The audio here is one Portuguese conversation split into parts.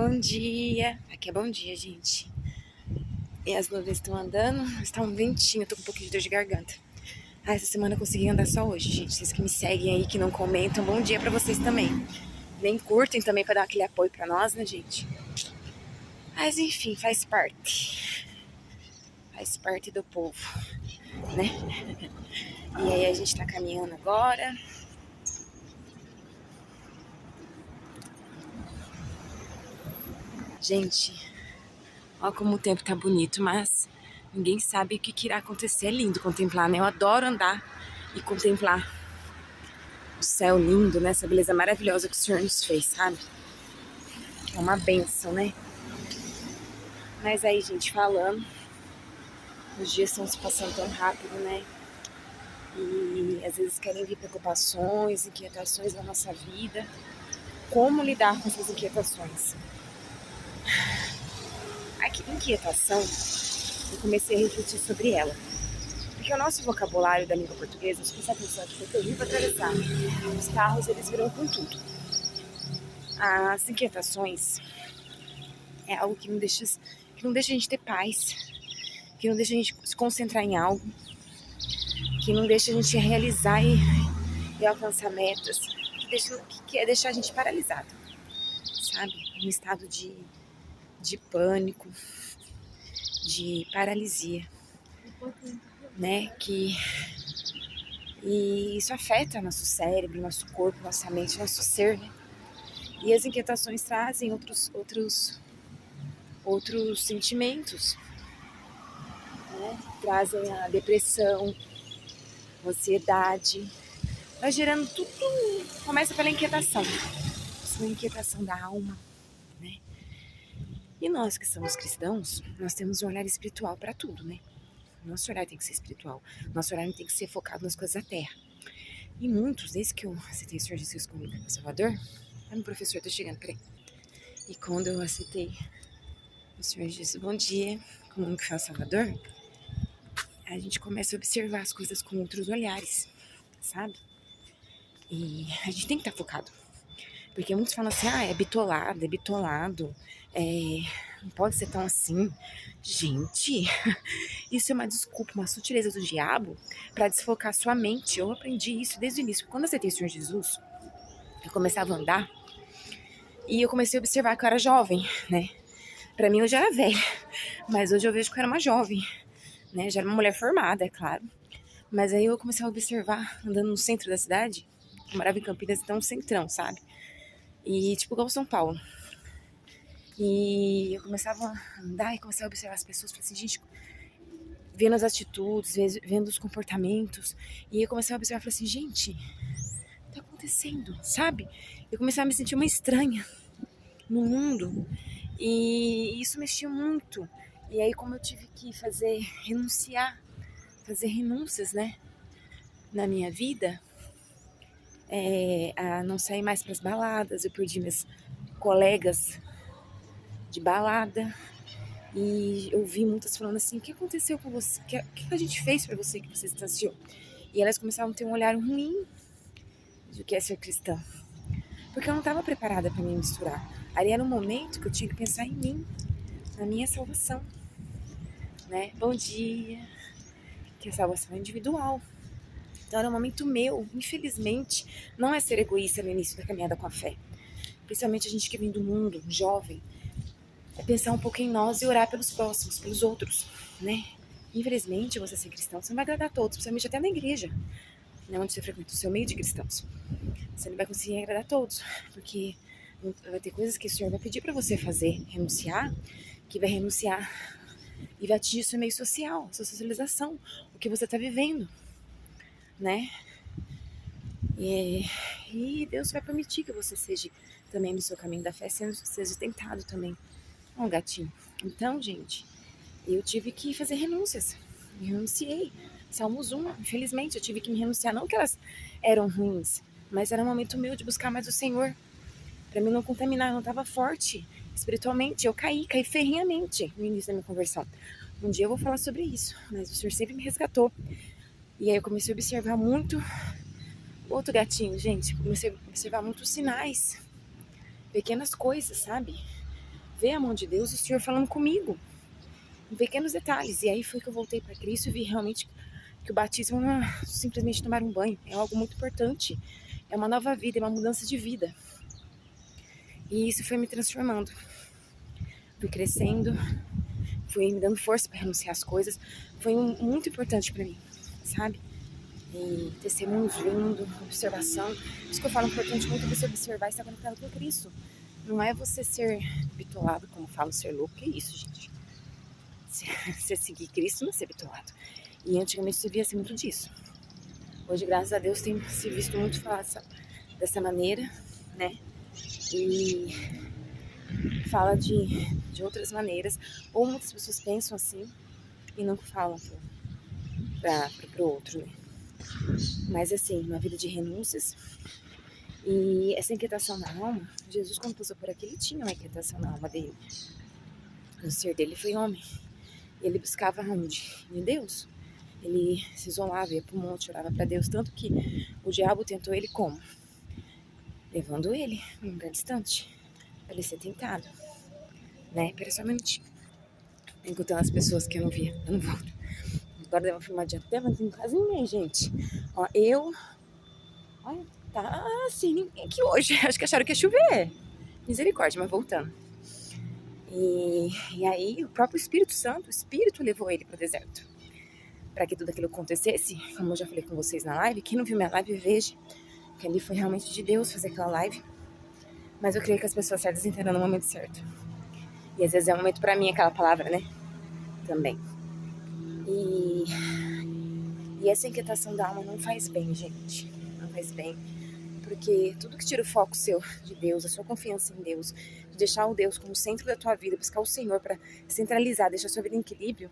Bom dia. Aqui é bom dia, gente. E as nuvens estão andando, está um ventinho, eu tô com um pouquinho de dor de garganta. Essa semana eu consegui andar só hoje, gente. Vocês que me seguem aí, que não comentam, bom dia pra vocês também. Nem curtem também pra dar aquele apoio pra nós, né, gente? Mas enfim, faz parte. Faz parte do povo, né? E aí a gente tá caminhando agora. Gente, olha como o tempo tá bonito, mas ninguém sabe o que irá acontecer. É lindo contemplar, né? Eu adoro andar e contemplar o céu lindo, né? Essa beleza maravilhosa que o Senhor nos fez, sabe? É uma bênção, né? Mas aí, gente, falando, os dias estão se passando tão rápido, né? E às vezes querem vir preocupações, inquietações na nossa vida. Como lidar com essas inquietações? A inquietação, eu comecei a refletir sobre ela. Porque o nosso vocabulário da língua portuguesa, se prestar atenção, tipo, eu vim para atravessar. Os carros, eles viram com tudo. As inquietações é algo que não deixa a gente ter paz, que não deixa a gente se concentrar em algo, que não deixa a gente realizar e alcançar metas, que é deixar a gente paralisado, sabe? Um estado de pânico, de paralisia, né? E isso afeta nosso cérebro, nosso corpo, nossa mente, nosso ser, né? E as inquietações trazem outros sentimentos, né? Trazem a depressão, a ansiedade, vai gerando tudo, começa pela inquietação, isso é uma inquietação da alma, né? E nós que somos cristãos, nós temos um olhar espiritual para tudo, né? Nosso olhar tem que ser espiritual, nosso olhar não tem que ser focado nas coisas da terra. E muitos, desde que eu aceitei o Senhor Jesus como meu Salvador, meu professor tá chegando, peraí. E quando eu aceitei o Senhor Jesus, bom dia, como meu Salvador, a gente começa a observar as coisas com outros olhares, sabe? E a gente tem que estar focado. Porque muitos falam assim, é bitolado, não pode ser tão assim. Gente, isso é uma desculpa, uma sutileza do diabo para desfocar sua mente. Eu aprendi isso desde o início. Quando eu aceitei o Senhor Jesus, eu começava a andar e eu comecei a observar que eu era jovem, né? Pra mim eu já era velha, mas hoje eu vejo que eu era uma jovem, né? Já era uma mulher formada, é claro. Mas aí eu comecei a observar, andando no centro da cidade, eu morava em Campinas, então centrão, sabe? E tipo igual São Paulo. E eu começava a andar e começava a observar as pessoas, falei assim, gente, vendo as atitudes, vendo os comportamentos. E eu comecei a observar, falei assim, gente, o que tá acontecendo, sabe? Eu comecei a me sentir uma estranha no mundo. E isso mexia muito. E aí como eu tive que fazer renúncias, né, na minha vida, a não sair mais para as baladas, eu perdi meus colegas de balada. E eu vi muitas falando assim, o que aconteceu com você? O que a gente fez pra você que você se distanciou? E elas começavam a ter um olhar ruim do que é ser cristã. Porque eu não estava preparada para me misturar. Ali era um momento que eu tinha que pensar em mim, na minha salvação, né? Bom dia, que a salvação é individual. Então era um momento meu, infelizmente, não é ser egoísta no início da caminhada com a fé. Principalmente a gente que vem do mundo, jovem, é pensar um pouco em nós e orar pelos próximos, pelos outros, né? Infelizmente, você ser cristão, você não vai agradar a todos, principalmente até na igreja, né, onde você frequenta o seu meio de cristãos. Você não vai conseguir agradar a todos, porque vai ter coisas que o Senhor vai pedir para você fazer, renunciar, que vai renunciar e vai atingir o seu meio social, a sua socialização, o que você está vivendo, né? E Deus vai permitir que você seja também no seu caminho da fé, seja tentado também. Um gatinho. Então, gente, eu tive que fazer renúncias. Eu renunciei. Salmos 1, infelizmente, eu tive que me renunciar. Não que elas eram ruins, mas era um momento meu de buscar mais o Senhor. Pra mim não contaminar, eu não estava forte espiritualmente. Eu caí ferrenhamente no início da minha conversão. Um dia eu vou falar sobre isso, mas o Senhor sempre me resgatou. E aí eu comecei a observar muito. Outro gatinho, gente, comecei a observar muitos sinais, pequenas coisas, sabe? ver a mão de Deus e o Senhor falando comigo, em pequenos detalhes. E aí foi que eu voltei para Cristo e vi realmente que o batismo não é simplesmente tomar um banho, é algo muito importante. É uma nova vida, é uma mudança de vida. E isso foi me transformando. Fui crescendo, fui me dando força para renunciar às coisas. Foi muito importante para mim, sabe? E testemunhos vindo, observação. Isso que eu falo, importante muito você observar e estar conectado com Cristo. Não é você ser bitolado, como falo, ser louco. Que isso, gente? Você seguir Cristo não é ser bitolado. E antigamente se via-se muito disso. Hoje, graças a Deus, tem se visto muito falar dessa maneira, né? E fala de outras maneiras. Ou muitas pessoas pensam assim e não falam pro outro, né? Mas assim, uma vida de renúncias. E essa inquietação na alma, Jesus, quando passou por aqui, ele tinha uma inquietação na alma dele. O ser dele foi homem. E ele buscava onde? Em Deus. Ele se isolava, ia pro monte, orava para Deus. Tanto que o diabo tentou ele como? Levando ele a um lugar distante, para ele ser tentado. Né? Pera só um minutinho. Encontrando as pessoas que eu não via. Eu não volto. Agora deu uma filmadinha até, mas tem quase ninguém, gente. Ó, olha, tá assim, ninguém aqui hoje. Acho que acharam que ia chover. Misericórdia, mas voltando. E aí o próprio Espírito Santo, o Espírito levou ele para o deserto. Para que tudo aquilo acontecesse, como eu já falei com vocês na live, quem não viu minha live, veja. Que ali foi realmente de Deus fazer aquela live. Mas eu creio que as pessoas certas entenderam no momento certo. E às vezes é um momento para mim aquela palavra, né? Também. E essa inquietação da alma não faz bem, gente. Não faz bem. Porque tudo que tira o foco seu de Deus, a sua confiança em Deus, de deixar o Deus como centro da tua vida, buscar o Senhor para centralizar, deixar a sua vida em equilíbrio,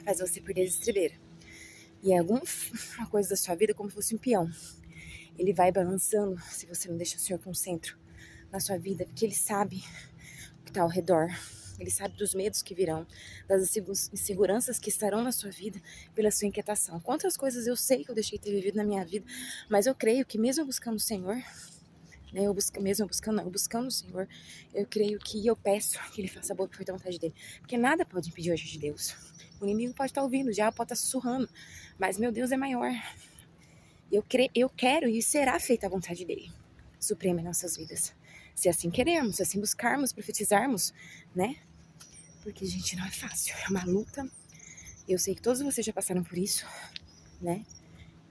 faz você perder a estribeira. E é alguma coisa da sua vida como se fosse um peão. Ele vai balançando se você não deixa o Senhor como centro na sua vida, porque Ele sabe o que está ao redor. Ele sabe dos medos que virão, das inseguranças que estarão na sua vida pela sua inquietação. Quantas coisas eu sei que eu deixei de ter vivido na minha vida, mas eu creio que mesmo buscando o Senhor, né, buscando o Senhor, eu creio que eu peço que Ele faça a boa e perfeita vontade dEle. Porque nada pode impedir hoje de Deus. O inimigo pode estar ouvindo, o diabo pode estar sussurrando, mas meu Deus é maior. Eu quero e será feita a vontade dEle, suprema em nossas vidas. Se assim queremos, se assim buscarmos, profetizarmos, né? Porque, gente, não é fácil, é uma luta. Eu sei que todos vocês já passaram por isso, né?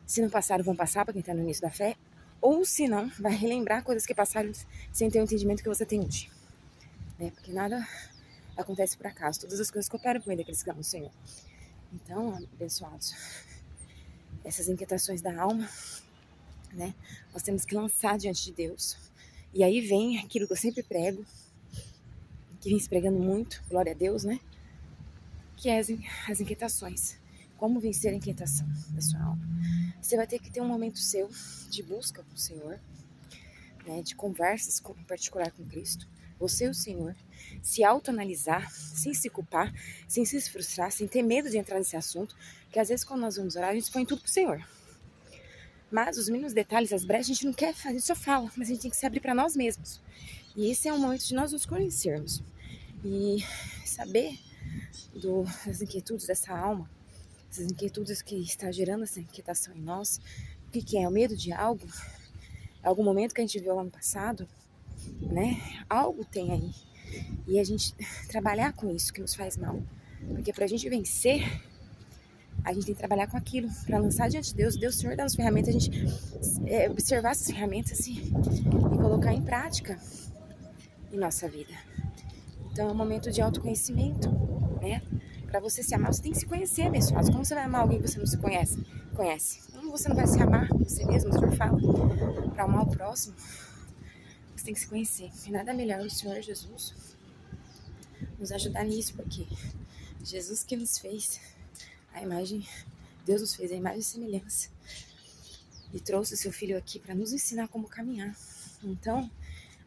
Se não passaram, vão passar para quem está no início da fé. Ou, se não, vai relembrar coisas que passaram sem ter o entendimento que você tem hoje. Né? Porque nada acontece por acaso. Todas as coisas cooperam com ele, aqueles que amam o Senhor. Então, abençoados, essas inquietações da alma, né? Nós temos que lançar diante de Deus. E aí vem aquilo que eu sempre prego, que vem se pregando muito, glória a Deus, né? Que é as inquietações. Como vencer a inquietação da sua alma? Você vai ter que ter um momento seu de busca com o Senhor, né? De conversas em particular com Cristo. Você e o Senhor. Se autoanalisar, sem se culpar, sem se frustrar, sem ter medo de entrar nesse assunto. Porque às vezes quando nós vamos orar, a gente põe tudo pro Senhor. Mas os mínimos detalhes, as brechas, a gente não quer fazer, a gente só fala, mas a gente tem que se abrir para nós mesmos. E esse é o momento de nós nos conhecermos. E saber das inquietudes dessa alma, essas inquietudes que está gerando essa inquietação em nós. O que é? O medo de algo? Algum momento que a gente viu lá no passado, né? Algo tem aí. E a gente trabalhar com isso que nos faz mal. Porque pra gente vencer, a gente tem que trabalhar com aquilo, para lançar diante de Deus. Deus, Senhor, dá as ferramentas, a gente observar essas ferramentas e colocar em prática em nossa vida. Então é um momento de autoconhecimento, né? Para você se amar, você tem que se conhecer, abençoados. Como você vai amar alguém que você não se conhece? Como você não vai se amar você mesmo? O Senhor fala. Para amar o próximo, você tem que se conhecer. E nada melhor o Senhor Jesus nos ajudar nisso, porque Jesus que nos fez a imagem, Deus nos fez a imagem e semelhança e trouxe o seu Filho aqui para nos ensinar como caminhar. Então,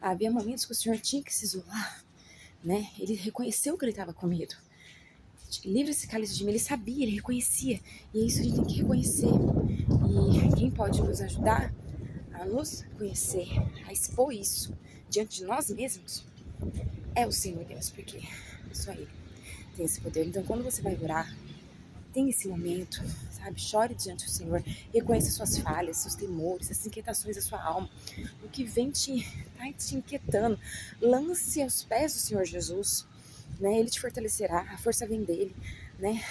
havia momentos que o Senhor tinha que se isolar, né? Ele reconheceu que ele estava com medo. Livra esse cálice de mim, ele sabia, ele reconhecia. E é isso que a gente tem que reconhecer. E quem pode nos ajudar a nos conhecer, a expor isso diante de nós mesmos, é o Senhor Deus, porque só Ele tem esse poder. Então, quando você vai orar, tem esse momento, sabe? Chore diante do Senhor, reconheça suas falhas, seus temores, as inquietações da sua alma, o que vem tá te inquietando. Lance aos pés do Senhor Jesus, né? Ele te fortalecerá, a força vem dele, né?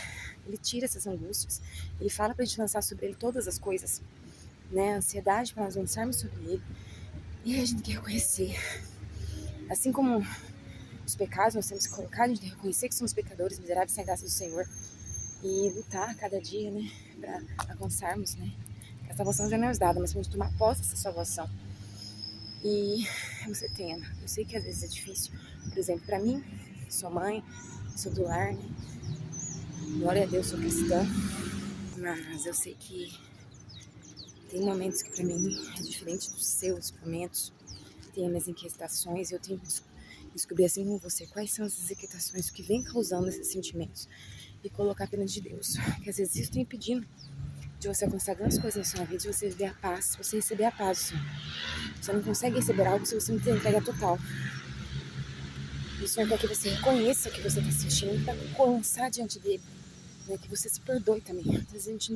Ele tira essas angústias, ele fala pra gente lançar sobre ele todas as coisas, né? A ansiedade para nós lançarmos sobre ele. E a gente tem que reconhecer, assim como os pecados nós temos que colocar, a gente tem que reconhecer que somos pecadores, miseráveis, sem graça do Senhor, e lutar cada dia, né, para alcançarmos, né, a salvação já não é nos dada, mas pra gente tomar posse dessa salvação. E você tendo, eu sei que às vezes é difícil, por exemplo, para mim, sou mãe, sou do lar, né, glória a Deus, sou cristã, mas eu sei que tem momentos que para mim é diferente dos seus momentos, tem as minhas inquietações, eu tenho que descobrir assim como você, quais são as inquietações que vem causando esses sentimentos, e colocar apenas de Deus, que às vezes isso está impedindo de você alcançar grandes coisas na sua vida, de você viver a paz, você receber a paz do Senhor. Você não consegue receber algo se você não tem entrega total. E o Senhor quer que você reconheça o que você está sentindo para lançar diante dele, né? Que você se perdoe também. Às vezes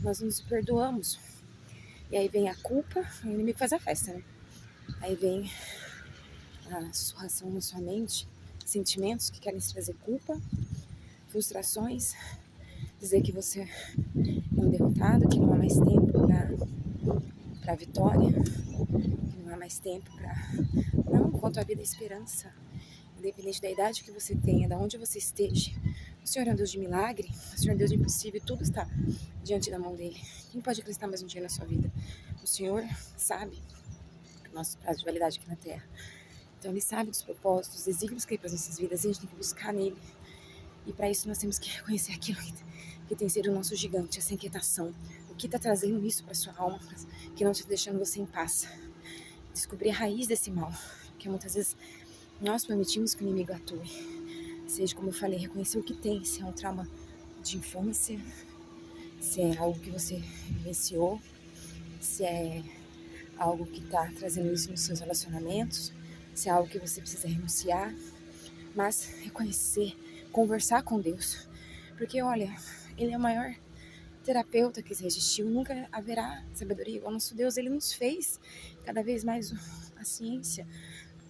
nós não nos perdoamos. E aí vem a culpa, o inimigo faz a festa, né? Aí vem a sussurração na sua mente, sentimentos que querem te trazer culpa, frustrações, dizer que você é um derrotado, que não há mais tempo para a vitória, que não há mais tempo para... Não, quanto à vida e esperança, independente da idade que você tenha, de onde você esteja, o Senhor é um Deus de milagre, o Senhor é um Deus de impossível, tudo está diante da mão dele. Quem pode acreditar mais um dia na sua vida? O Senhor sabe o nosso prazo de validade aqui na Terra. Então ele sabe dos propósitos, dos desígnios que ele para as nossas vidas, e a gente tem que buscar nele. E para isso nós temos que reconhecer aquilo que tem sido o nosso gigante, essa inquietação. O que está trazendo isso para sua alma, que não está deixando você em paz. Descobrir a raiz desse mal, que muitas vezes nós permitimos que o inimigo atue. Seja, como eu falei, reconhecer o que tem, se é um trauma de infância, se é algo que você vivenciou, se é algo que está trazendo isso nos seus relacionamentos, se é algo que você precisa renunciar, mas reconhecer, conversar com Deus, porque olha, Ele é o maior terapeuta que existiu, nunca haverá sabedoria igual ao nosso Deus. Ele nos fez cada vez mais a ciência,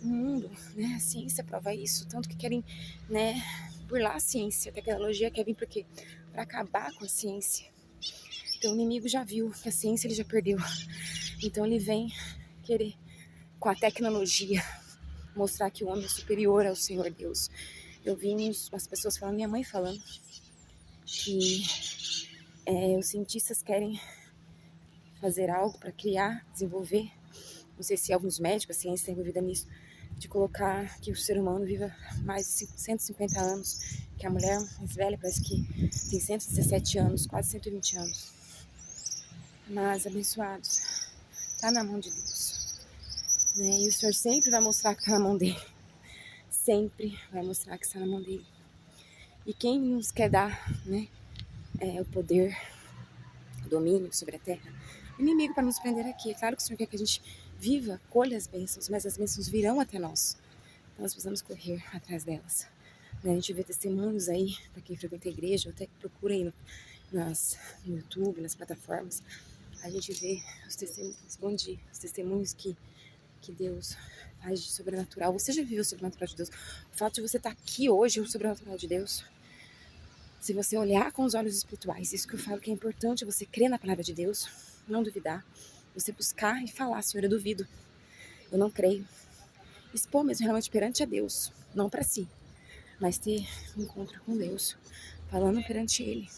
o mundo, né? A ciência prova isso, tanto que querem, né, burlar a ciência, a tecnologia quer vir para quê? Para acabar com a ciência. Então o inimigo já viu que a ciência ele já perdeu, então ele vem querer, com a tecnologia, mostrar que o homem é superior ao Senhor Deus. Eu vi umas pessoas falando, minha mãe falando, que os cientistas querem fazer algo para criar, desenvolver, não sei se alguns médicos, a ciência está envolvida nisso, de colocar que o ser humano viva mais de 150 anos, que a mulher mais velha parece que tem 117 anos, quase 120 anos. Mas, abençoados, está na mão de Deus, né? E o Senhor sempre vai mostrar que está na mão dele, sempre vai mostrar que está na mão dele. E quem nos quer dar, né, o poder, o domínio sobre a terra, o inimigo para nos prender aqui. É claro que o Senhor quer que a gente viva, colha as bênçãos, mas as bênçãos virão até nós. Então nós precisamos correr atrás delas. A gente vê testemunhos aí, para quem frequenta a igreja, ou até que procura aí no YouTube, nas plataformas, a gente vê os testemunhos, os testemunhos que Deus faz de sobrenatural. Você já viveu o sobrenatural de Deus? O fato de você estar aqui hoje é o sobrenatural de Deus. Se você olhar com os olhos espirituais, isso que eu falo que é importante, você crer na palavra de Deus, não duvidar, você buscar e falar, Senhor, eu duvido, eu não creio. Expor mesmo realmente perante a Deus, não para si, mas ter um encontro com Deus, falando perante Ele.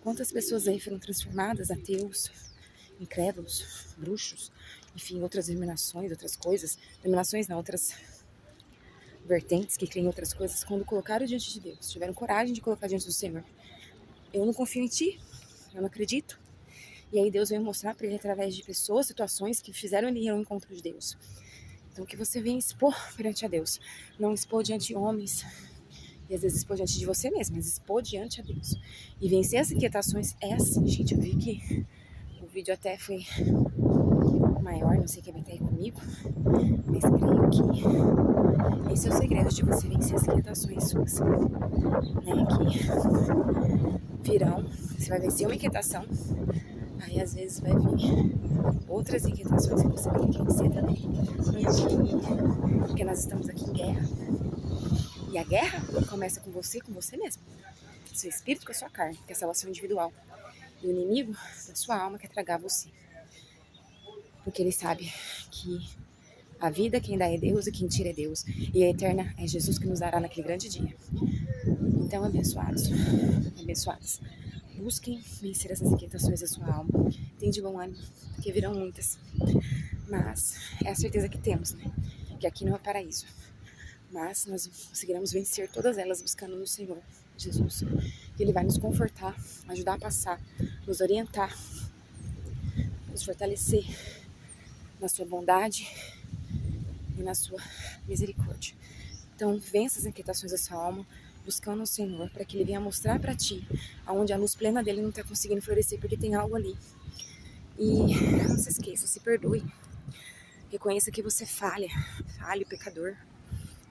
Quantas pessoas aí foram transformadas, ateus, incrédulos, bruxos, enfim, outras denominações, outras coisas, denominações não, outras vertentes que creem em outras coisas, quando colocaram diante de Deus, tiveram coragem de colocar diante do Senhor. Eu não confio em ti, eu não acredito. E aí Deus veio mostrar para ele através de pessoas, situações que fizeram ele ir ao encontro de Deus. Então que você venha expor perante a Deus, não expor diante de homens, e às vezes expor diante de você mesmo, mas expor diante a Deus. E vencer as inquietações é assim, gente. Eu vi que o vídeo até foi maior, não sei quem vai estar aí comigo, mas creio que esse é o segredo de você vencer as inquietações suas, né? Que virão, você vai vencer uma inquietação, aí às vezes vai vir outras inquietações que você vai ter que vencer também, porque nós estamos aqui em guerra, e a guerra começa com você mesmo, seu espírito com a sua carne, que é a salvação individual, e o inimigo da sua alma quer tragar você, porque ele sabe que a vida quem dá é Deus e quem tira é Deus, e a eterna é Jesus que nos dará naquele grande dia. Então, abençoados, busquem vencer essas inquietações da sua alma, tenham de bom ânimo, porque virão muitas, mas é a certeza que temos, né? Que aqui não é paraíso, mas nós conseguiremos vencer todas elas buscando no Senhor Jesus, que Ele vai nos confortar, ajudar a passar, nos orientar, nos fortalecer na sua bondade e na sua misericórdia. Então, vença as inquietações da sua alma, buscando o Senhor, para que Ele venha mostrar para ti aonde a luz plena dele não está conseguindo florescer, porque tem algo ali. E não se esqueça, se perdoe. Reconheça que você falha, pecadora,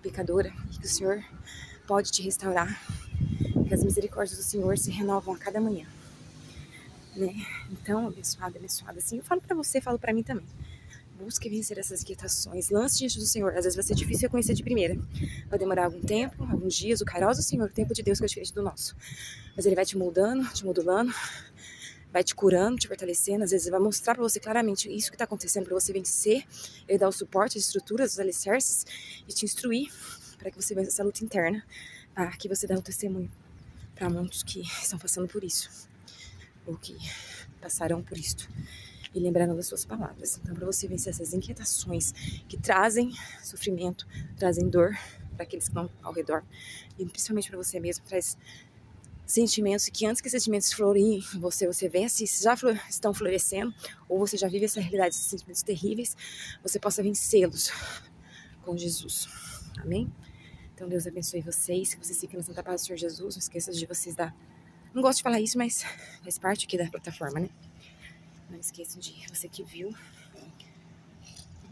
e que o Senhor pode te restaurar, que as misericórdias do Senhor se renovam a cada manhã, né? Então, abençoada, assim eu falo para você, falo para mim também. Busque vencer essas inquietações, lance diante do Senhor. Às vezes vai ser difícil reconhecer de primeira, vai demorar algum tempo, alguns dias. O kairos do Senhor, o tempo de Deus que é diferente do nosso, mas Ele vai te moldando, te modulando, vai te curando, te fortalecendo. Às vezes Ele vai mostrar para você claramente isso que está acontecendo para você vencer. Ele dá o suporte, as estruturas, os alicerces e te instruir para que você vença essa luta interna, que você dá o testemunho para muitos que estão passando por isso ou que passarão por isto, e lembrando das suas palavras. Então, para você vencer essas inquietações que trazem sofrimento, trazem dor para aqueles que estão ao redor, e principalmente para você mesmo, traz sentimentos que antes que esses sentimentos floriem em você, você vence, já estão florescendo, ou você já vive essa realidade, esses sentimentos terríveis, você possa vencê-los com Jesus. Amém? Então, Deus abençoe vocês, que vocês fiquem na santa paz do Senhor Jesus. Não esqueça de vocês dar... Não gosto de falar isso, mas faz parte aqui da plataforma, né? Não esqueçam de você que viu,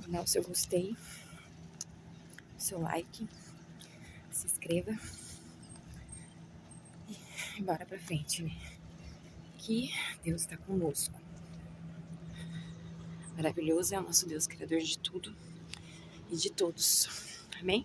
dar o seu gostei, o seu like, se inscreva e bora pra frente, né? Que Deus está conosco. Maravilhoso é o nosso Deus, Criador de tudo e de todos. Amém?